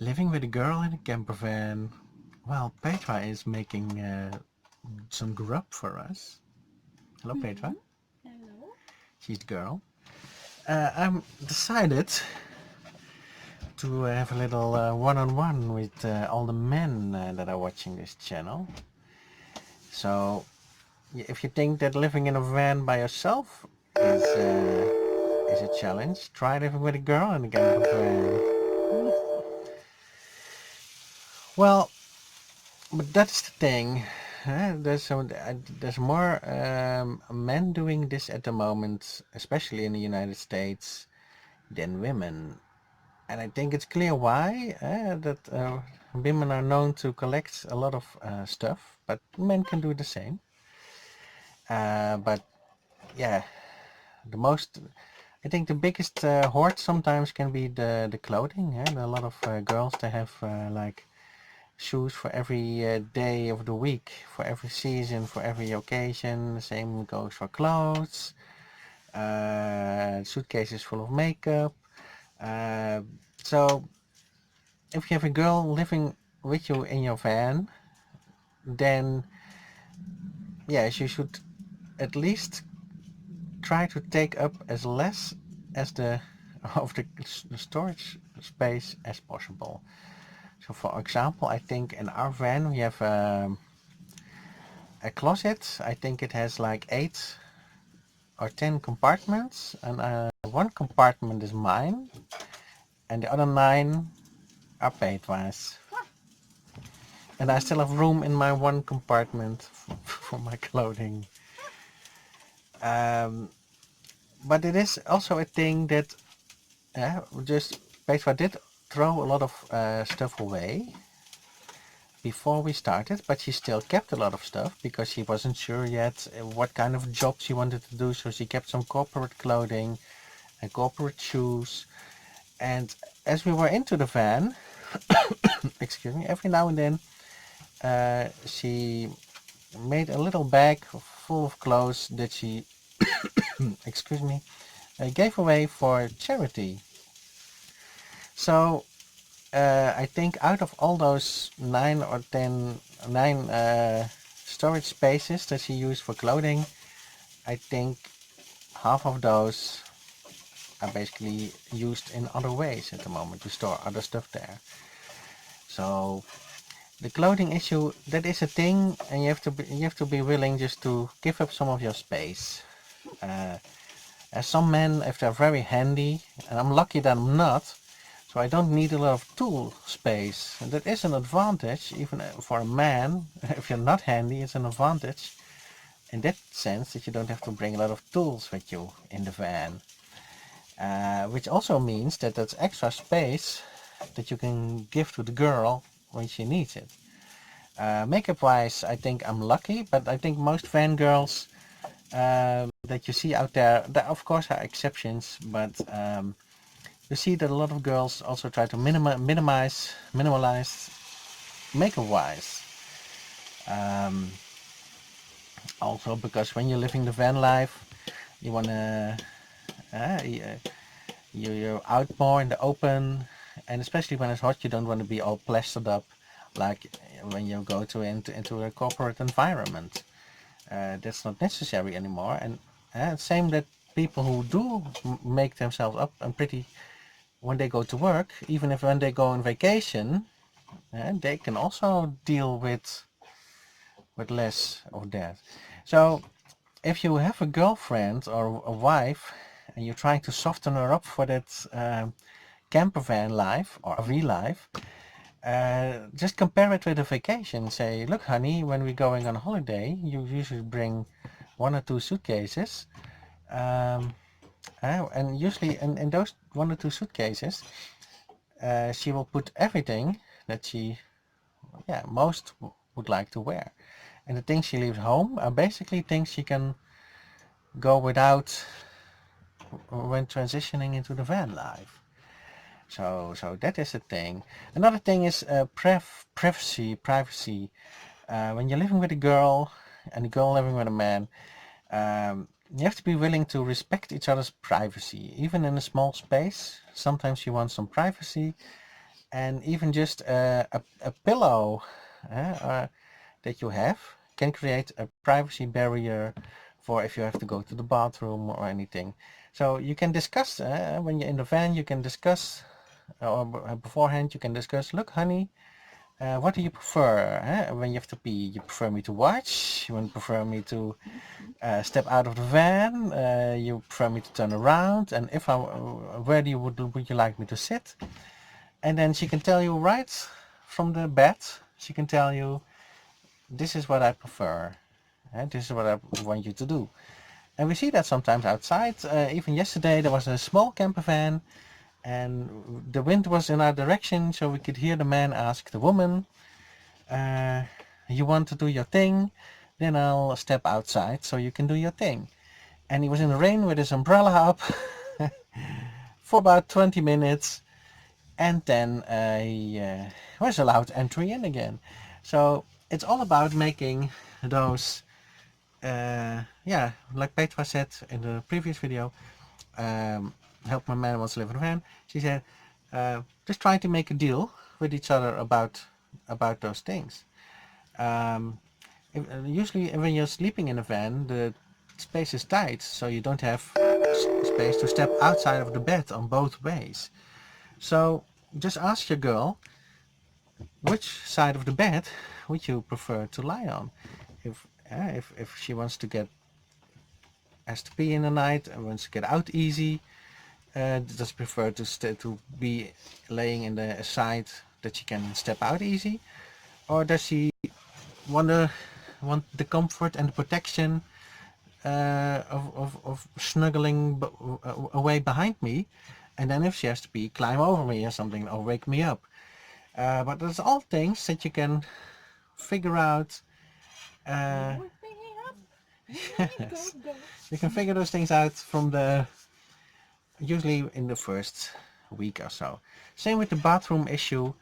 Living with a girl in a camper van. Well, Petra is making some grub for us. Hello, Mm-hmm. Petra. Hello. She's the girl. I'm decided to have a little one-on-one with all the men that are watching this channel. So, if you think that living in a van by yourself is a challenge, try living with a girl in a camper van. Well, but that's the thing. There's more men doing this at the moment, especially in the United States, than women. And I think it's clear why that women are known to collect a lot of stuff, but men can do the same. But yeah, the most I think the biggest hoard sometimes can be the clothing. A lot of girls they have like shoes for every day of the week, for every season, for every occasion. The same goes for clothes, suitcases full of makeup. Uh, so if you have a girl living with you in your van, then yes, you should at least try to take up as less as the of the storage space as possible. So for example, I think in our van we have a closet. I think it has like 8 or 10 compartments, and one compartment is mine, and the other 9 are Petra's. And I still have room in my one compartment for my clothing. Um, but it is also a thing that just Petra did throw a lot of stuff away before we started, but she still kept a lot of stuff because she wasn't sure yet what kind of job she wanted to do. So she kept some corporate clothing and corporate shoes. And as we were into the van, excuse me, every now and then she made a little bag full of clothes that she, excuse me, gave away for charity. So I think out of all those 9 storage spaces that she used for clothing, I think half of those are basically used in other ways at the moment to store other stuff there. So the clothing issue, that is a thing, and you have to be willing just to give up some of your space. Uh, as some men, if they're very handy, and I'm lucky that I'm not, so I don't need a lot of tool space. And that is an advantage, even for a man. If you're not handy, it's an advantage in that sense that you don't have to bring a lot of tools with you in the van. Which also means that that's extra space that you can give to the girl when she needs it. Makeup wise, I think I'm lucky, but I think most van girls that you see out there of course are exceptions, but you see that a lot of girls also try to minimalize makeup wise. Um, Also because when you're living the van life, you wanna you're out more in the open, and especially when it's hot, you don't want to be all plastered up like when you go into a corporate environment. That's not necessary anymore. And same that people who do make themselves up and pretty when they go to work, even if when they go on vacation, they can also deal with less of that. So if you have a girlfriend or a wife and you're trying to soften her up for that camper van life or RV life, just compare it with a vacation. Say, look, honey, when we're going on holiday, you usually bring 1 or 2 suitcases. Um, and usually in those 1 or 2 suitcases, she will put everything that she, yeah, most would like to wear. And the things she leaves home are basically things she can go without when transitioning into the van life. So that is a thing. Another thing is privacy. When you're living with a girl and a girl living with a man, you have to be willing to respect each other's privacy, even in a small space. Sometimes you want some privacy, and even just a pillow that you have can create a privacy barrier for if you have to go to the bathroom or anything. So you can discuss when you're in the van, you can discuss or beforehand you can discuss, look honey, what do you prefer when you have to pee? You prefer me to watch? You prefer me to step out of the van? You prefer me to turn around? And if I, where do you would you like me to sit? And then she can tell you right from the bed. She can tell you, this is what I prefer. This is what I want you to do. And we see that sometimes outside. Even yesterday there was a small camper van and the wind was in our direction, so we could hear the man ask the woman, you want to do your thing? Then I'll step outside so you can do your thing. And he was in the rain with his umbrella up for about 20 minutes, and then he was allowed entry in again. So it's all about making those, yeah, like Petra said in the previous video, Help My Man Wants to Live in a Van. She said, just trying to make a deal with each other about those things. Usually when you're sleeping in a van, the space is tight, so you don't have space to step outside of the bed on both ways. So just ask your girl, which side of the bed would you prefer to lie on? If she wants to get has to pee in the night and wants to get out easy, does prefer to be laying in the side that she can step out easy, or does she want the comfort and the protection of snuggling away behind me, and then if she has to pee, climb over me or something or wake me up? But there's all things that you can figure out. Yes. You can figure those things out from usually in the first week or so. Same with the bathroom issue.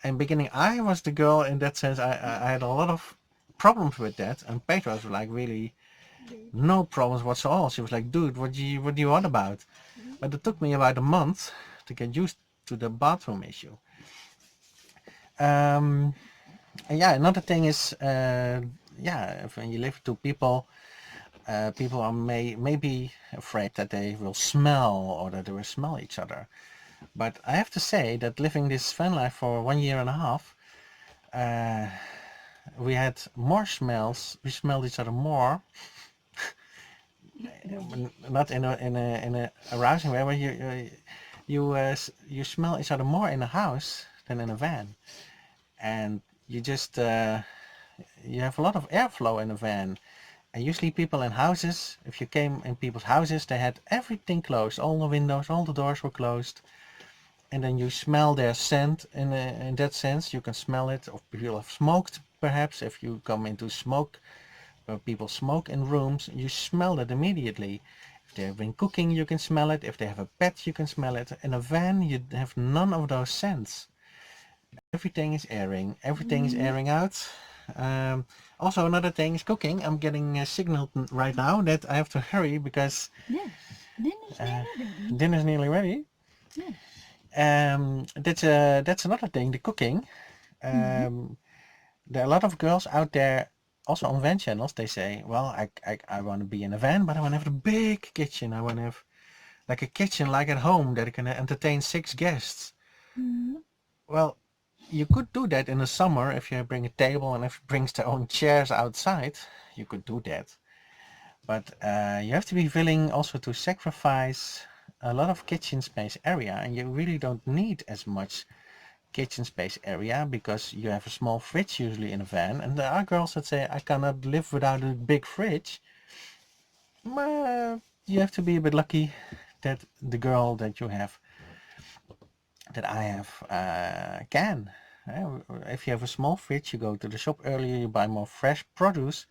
In beginning, I was the girl in that sense. I had a lot of problems with that, and Petra was like really no problems whatsoever. She was like, dude, what do you want about? But it took me about a month to get used to the bathroom issue. And yeah, another thing is, yeah, when you live with two people, people are maybe afraid that they will smell or that they will smell each other. But I have to say that living this van life for 1 year and a half, we had more smells. We smelled each other more. Not in a arousing way, but you smell each other more in a house than in a van, and you just you have a lot of airflow in a van. And usually people in houses, if you came in people's houses, they had everything closed, all the windows, all the doors were closed, and then you smell their scent. In that sense, you can smell it. Or people have smoked, perhaps. If you come into smoke, where people smoke in rooms, you smell it immediately. If they have been cooking, you can smell it. If they have a pet, you can smell it. In a van, you have none of those scents. Everything is airing. Everything is airing out. Also, another thing is cooking. I'm getting a signal right now that I have to hurry because Yes, dinner's nearly ready. dinner's nearly ready. Yes. That's another thing. The cooking. There are a lot of girls out there, also on van channels. They say, "Well, I want to be in a van, but I want to have a big kitchen. I want to have like a kitchen like at home that can entertain 6 guests." Well, you could do that in the summer if you bring a table and if it brings their own chairs outside. You could do that, but you have to be willing also to sacrifice a lot of kitchen space area, and you really don't need as much kitchen space area because you have a small fridge usually in a van. And there are girls that say, I cannot live without a big fridge. You have to be a bit lucky that the girl that you have, that I have, can. If you have a small fridge, you go to the shop earlier, you buy more fresh produce.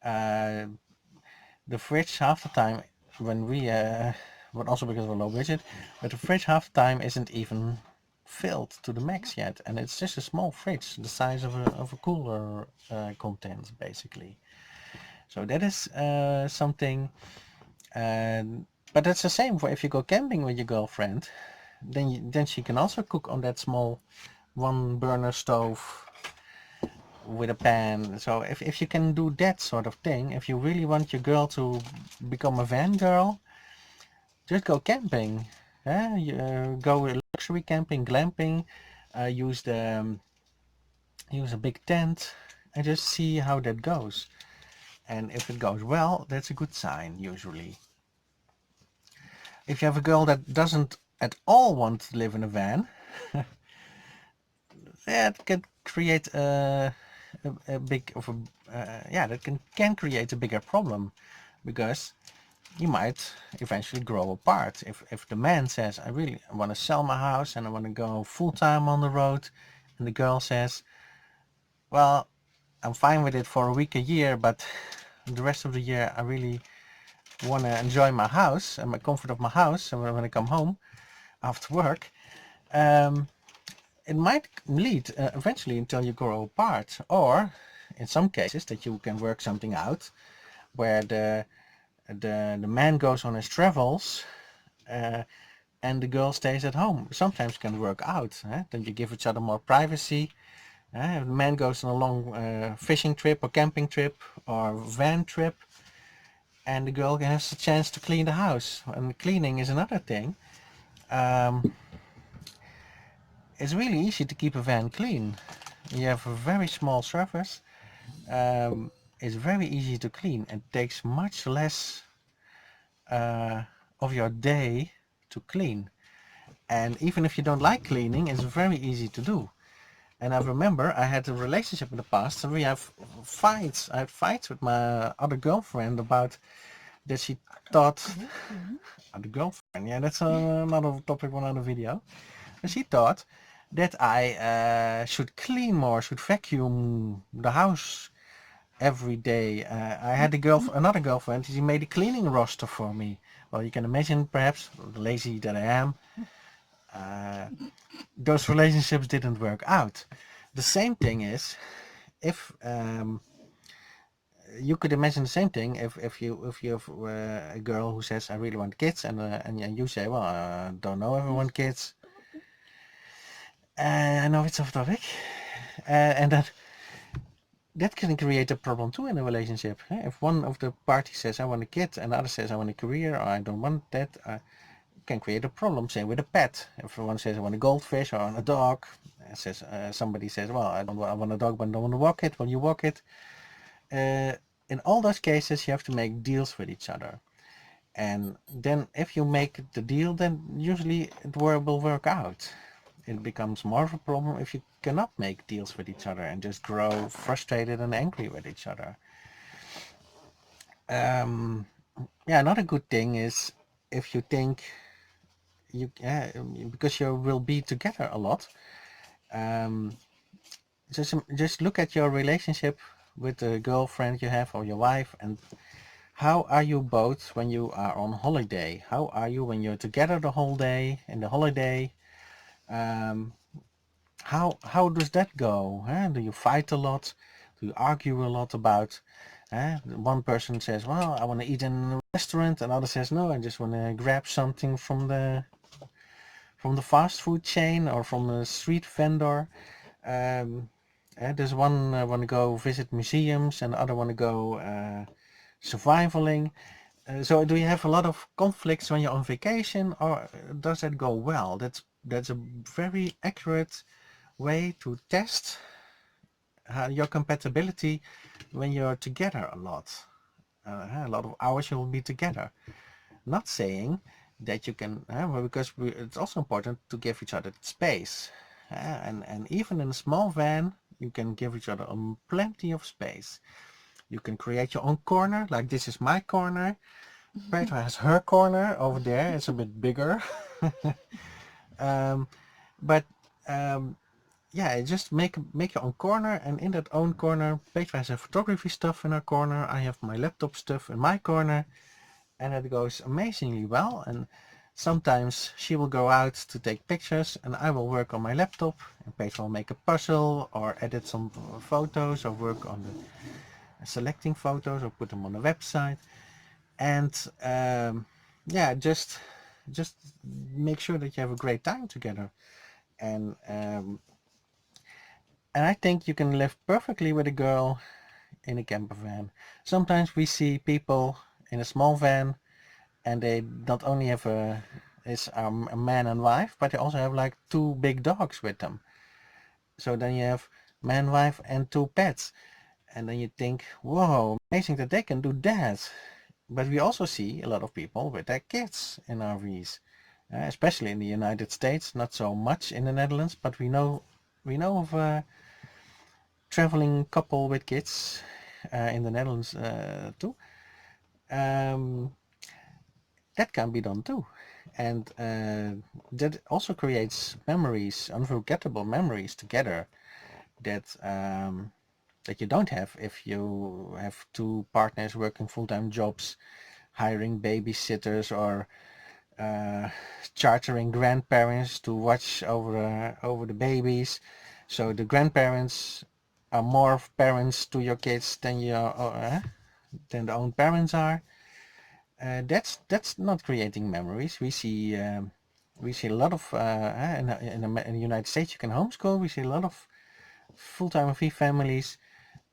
The fridge half the time, when we, but also because of a low budget, but the fridge half the time isn't even filled to the max yet, and it's just a small fridge, the size of a cooler contains basically. So that is something, but that's the same for if you go camping with your girlfriend. then she can also cook on that small one burner stove with a pan. So if you can do that sort of thing, if you really want your girl to become a van girl, just go camping. Go luxury camping, glamping, use a big tent, and just see how that goes. And if it goes well, that's a good sign usually. If you have a girl that doesn't at all want to live in a van, that can create a big of a yeah, that can create a bigger problem, because you might eventually grow apart. If the man says, I really want to sell my house and I want to go full time on the road, and the girl says, well, I'm fine with it for a week, a year, but the rest of the year I really want to enjoy my house and my comfort of my house, and when I come home after work, it might lead eventually until you grow apart, or in some cases that you can work something out where the man goes on his travels and the girl stays at home. Sometimes can work out. Then you give each other more privacy. The man goes on a long fishing trip or camping trip or van trip, and the girl has a chance to clean the house. And cleaning is another thing. It's really easy to keep a van clean. You have a very small surface. It's very easy to clean. It takes much less of your day to clean. And even if you don't like cleaning, it's very easy to do. And I remember I had a relationship in the past, and we have fights. I had fights with my other girlfriend about that she thought, other girlfriend, yeah, that's another topic for another video. And she thought that I should clean more, should vacuum the house every day. I had another girlfriend. She made a cleaning roster for me. Well, you can imagine, perhaps, lazy that I am, those relationships didn't work out. The same thing is, if you could imagine the same thing if you have a girl who says, I really want kids, and you say, well, I don't know if I want kids. I know it's off topic, and that can create a problem too in a relationship. If one of the parties says, I want a kid, and the other says, I want a career, or I don't want that, can create a problem. Same with a pet. If one says, I want a goldfish or a dog, somebody says, well, I want a dog, but I don't want to walk it. Will you walk it? In all those cases, you have to make deals with each other. And then if you make the deal, then usually it will work out. It becomes more of a problem if you cannot make deals with each other and just grow frustrated and angry with each other. Yeah, another good thing is if you think because you will be together a lot, just look at your relationship with the girlfriend you have or your wife, and how are you both when you are on holiday? How are you when you're together the whole day in the holiday? How does that go? Do you fight a lot? Do you argue a lot about? One person says, well, I want to eat in a restaurant, and another says, no, I just want to grab something from the fast food chain or from a street vendor. There's one want to go visit museums, and the other want to go survivaling. So do you have a lot of conflicts when you're on vacation, or does that go well? That's a very accurate way to test your compatibility when you're together a lot. A lot of hours you will be together. Not saying that you can, because it's also important to give each other space. And even in a small van, you can give each other plenty of space. You can create your own corner, like this is my corner. Petra has her corner over there. It's a bit bigger. But yeah, just make your own corner, and in that own corner, Petra has her photography stuff in her corner. I have my laptop stuff in my corner, and it goes amazingly well. And sometimes she will go out to take pictures, and I will work on my laptop, and Petra will make a puzzle or edit some photos or work on the selecting photos or put them on the website. And yeah, just just make sure that you have a great time together. And I think you can live perfectly with a girl in a camper van. Sometimes we see people in a small van and they not only have a man and wife, but they also have like 2 big dogs with them. So then you have man, wife and 2 pets. And then you think, whoa, amazing that they can do that. But we also see a lot of people with their kids in RVs, especially in the United States. Not so much in the Netherlands, but we know of a traveling couple with kids in the Netherlands too. Um, that can be done too, and that also creates memories, unforgettable memories together that you don't have if you have 2 partners working full-time jobs, hiring babysitters, or chartering grandparents to watch over the babies. So the grandparents are more parents to your kids than the own parents are. That's not creating memories. We see a lot of in the United States you can homeschool. We see a lot of full-time RV families.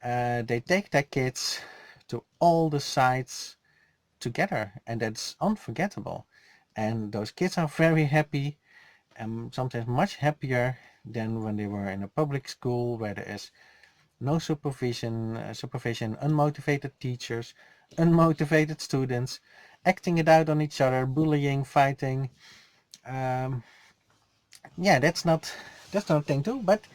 They take their kids to all the sites together, and that's unforgettable. And those kids are very happy, and sometimes much happier than when they were in a public school where there is no supervision, unmotivated teachers, unmotivated students, acting it out on each other, bullying, fighting. Um, yeah, that's not a thing too. But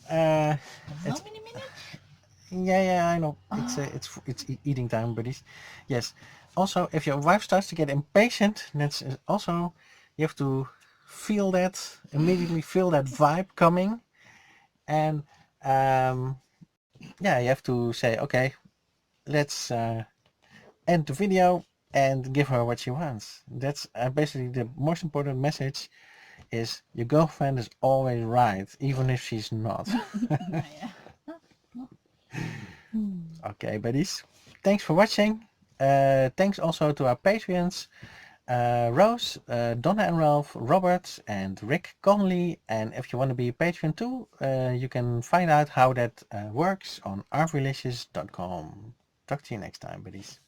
How it's many minutes? yeah, I know. It's eating time, buddies. Yes. Also, if your wife starts to get impatient, that's also you have to immediately feel that vibe coming, and yeah, you have to say, okay, let's end the video and give her what she wants. That's basically the most important message is your girlfriend is always right, even if she's not. Nou ja. Okay, buddies. Thanks for watching. Thanks also to our Patreons, Rose, Donna and Ralph, Robert, and Rick Conley. And if you want to be a Patreon too, you can find out how that works on rvlicious.com. Talk to you next time, buddies.